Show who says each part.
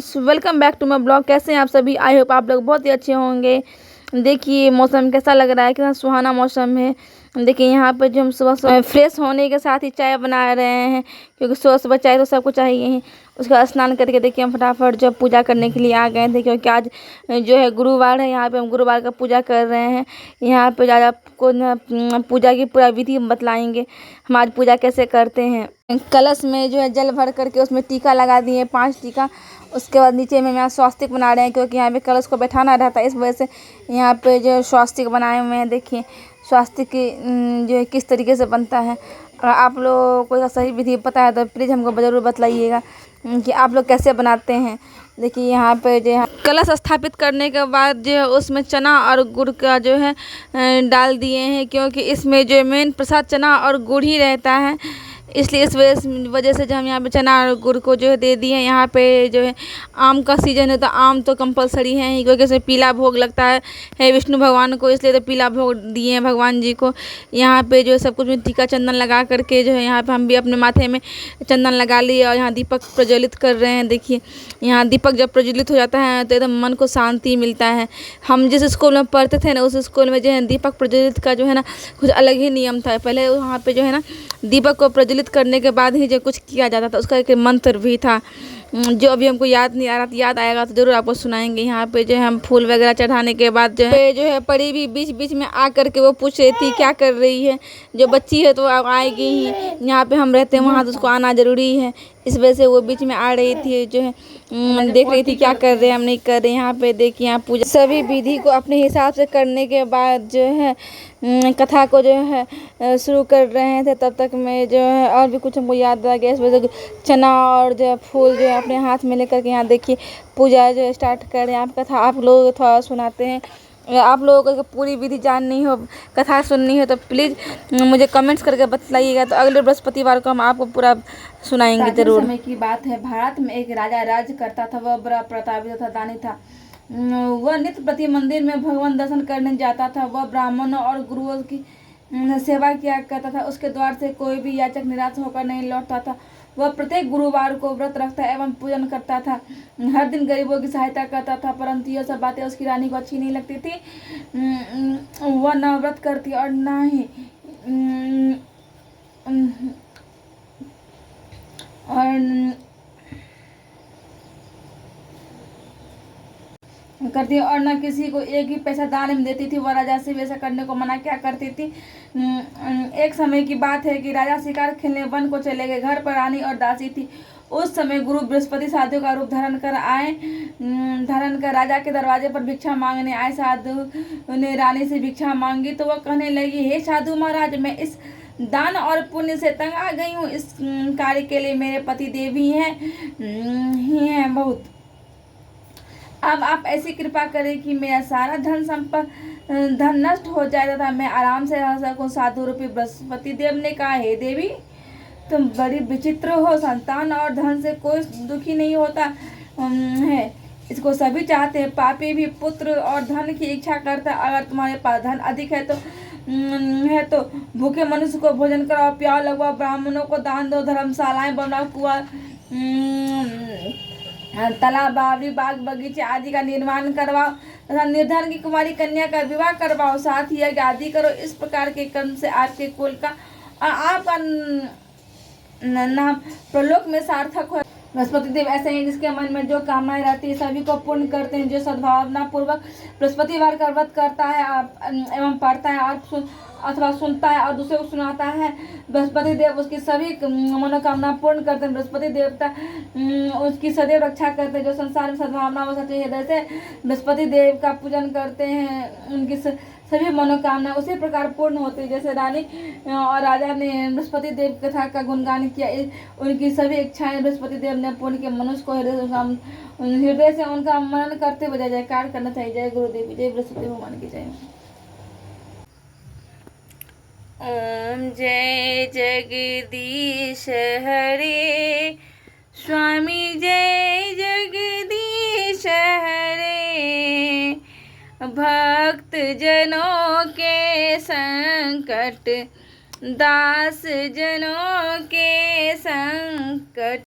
Speaker 1: Friends, welcome back to my blog. कैसे हैं आप सभी? आई होप आप लोग बहुत ही अच्छे होंगे। देखिए मौसम कैसा लग रहा है, कितना सुहाना मौसम है। देखिए यहाँ पर जो हम सुबह सुबह फ्रेश होने के साथ ही चाय बना रहे हैं, क्योंकि सुबह सुबह चाय तो सबको चाहिए ही। उसका स्नान करके देखिए हम फटाफट जब पूजा करने के लिए आ गए थे, क्योंकि आज जो है गुरुवार है। यहाँ पे हम गुरुवार का पूजा कर रहे हैं। यहाँ पे आज आपको पूजा की पूरा विधि बतलाएंगे, हम आज पूजा कैसे करते हैं। कलश में जो है जल भर करके उसमें टीका लगा दिए, 5 टीका। उसके बाद नीचे में यहाँ स्वास्तिक बना रहे हैं, क्योंकि यहाँ पे कलश को बैठाना रहता है, इस वजह से यहाँ पे जो स्वास्तिक बनाए हुए हैं। देखिए स्वास्तिक की जो है किस तरीके से बनता है। अगर आप लोगों को सही विधि पता है तो प्लीज़ हमको ज़रूर बतलाइएगा कि आप लोग कैसे बनाते हैं। देखिए यहाँ पे जो है कलश स्थापित करने के बाद जो है उसमें चना और गुड़ का जो है डाल दिए हैं, क्योंकि इसमें जो मेन प्रसाद चना और गुड़ ही रहता है। इसलिए इस वजह से जो हम यहाँ पे चना और गुड़ को जो है दे दिए हैं। यहाँ पे जो है आम का सीज़न है तो आम तो कंपलसरी है ही, क्योंकि इसमें पीला भोग लगता है विष्णु भगवान को, इसलिए तो पीला भोग दिए हैं भगवान जी को। यहाँ पे जो है सब कुछ में टीका चंदन लगा करके जो है यहाँ पे हम भी अपने माथे में चंदन लगा लिए और यहाँ दीपक प्रज्वलित कर रहे हैं। देखिए यहाँ दीपक जब प्रज्वलित हो जाता है तो एकदम मन को शांति मिलता है। हम जिस स्कूल में पढ़ते थे ना, उस स्कूल में जो है दीपक प्रज्वलित का जो है ना कुछ अलग ही नियम था। पहले वहाँ पे जो है ना दीपक को प्रज्वलित करने के बाद ही जो कुछ किया जाता था, उसका एक मंत्र भी था जो अभी हमको याद नहीं आ रहा। याद आएगा तो ज़रूर आपको सुनाएंगे। यहाँ पे जो है हम फूल वगैरह चढ़ाने के बाद जो है परी भी बीच बीच में आ करके वो पूछ रही थी क्या कर रही है। जो बच्ची है तो अब आएगी ही, यहाँ पे हम रहते हैं वहाँ तो उसको आना ज़रूरी है, इस वजह से वो बीच में आ रही थी। जो है देख रही थी क्या कर रहे हैं हम नहीं कर रहे। यहाँ पे देखिए यहाँ पूजा सभी विधि को अपने हिसाब से करने के बाद जो है कथा को जो है शुरू कर रहे थे। तब तक में जो है और भी कुछ हमको याद आ गया, इस वजह से चना और जो है फूल जो है अपने हाथ में लेकर के यहाँ देखिए पूजा जो है स्टार्ट कर रहे हैं। आप कथा आप लोगों को थोड़ा सुनाते हैं। आप लोगों को पूरी विधि जाननी हो, कथा सुननी हो तो प्लीज़ मुझे कमेंट्स करके बतलाइएगा, तो अगले बृहस्पतिवार को हम आपको पूरा सुनाएंगे ज़रूर। समय की बात है, भारत में एक राजा राज्य करता था। वह बड़ा प्रतापी तथा दानी था। वह नित्य प्रति मंदिर में भगवान दर्शन करने जाता था। वह ब्राह्मणों और गुरुओं की सेवा किया करता था। उसके द्वार से कोई भी याचक निराश होकर नहीं लौटता था। वह प्रत्येक गुरुवार को व्रत रखता एवं पूजन करता था। हर दिन गरीबों की सहायता करता था, परंतु यह सब बातें उसकी रानी को अच्छी नहीं लगती थी। वह न व्रत करती और न ही करती और न किसी को एक भी पैसा दान में देती थी। वह राजा से वैसा करने को मना क्या करती थी। एक समय की बात है कि राजा शिकार खेलने वन को चले गए। घर पर रानी और दासी थी। उस समय गुरु बृहस्पति साधु का रूप धारण कर राजा के दरवाजे पर भिक्षा मांगने आए। साधु ने रानी से भिक्षा मांगी तो वह कहने लगी, हे साधु महाराज, मैं इस दान और पुण्य से तंग आ गई हूँ। इस कार्य के लिए मेरे पति देव ही हैं बहुत। अब आप ऐसी कृपा करें कि मेरा सारा धन नष्ट हो जाए तथा मैं आराम से रह सकूं। साधु रूपी बृहस्पति देव ने कहा, हे देवी, तुम बड़ी विचित्र हो। संतान और धन से कोई दुखी नहीं होता है, इसको सभी चाहते हैं। पापी भी पुत्र और धन की इच्छा करता है। अगर तुम्हारे पास धन अधिक है तो भूखे मनुष्य को भोजन कराओ, प्यार लगवाओ, ब्राह्मणों को दान दो, धर्मशालाएं बनाओ, कुआं तालाब, बावड़ी, बाग बगीचे आदि का निर्माण करवाओ तथा निर्धन की कुमारी कन्या का विवाह करवाओ। साथ ही यज्ञ आदि करो। इस प्रकार के कर्म से आपके कुल का और आपका नाम प्रलोक में सार्थक हो। बृहस्पति देव ऐसे हैं जिसके मन में जो कामनाएं रहती है सभी को पूर्ण करते हैं। जो सद्भावना पूर्वक बृहस्पतिवार का व्रत करता है एवं पढ़ता है अथवा सुनता है और दूसरे को सुनाता है, बृहस्पति देव उसकी सभी मनोकामना पूर्ण करते हैं। बृहस्पति देवता उसकी सदैव रक्षा करते हैं। जो संसार में सद्भावना व सच्चे हृदय से बृहस्पति देव का पूजन करते हैं, उनकी सभी मनोकामना उसी प्रकार पूर्ण होती है। जैसे रानी और राजा ने बृहस्पति देव कथा का गुणगान किया, उनकी सभी इच्छाएं बृहस्पति देव ने पूर्ण के। मनुष्य को हृदय से उनका मनन करते हुए जय जयकार करना चाहिए। जय गुरुदेव, जय बृहस्पति भगवान की जय। ओम जय जगदीश हरे स्वामी, जय जगदीश हरे। भक्त जनों के संकट, दास जनों के संकट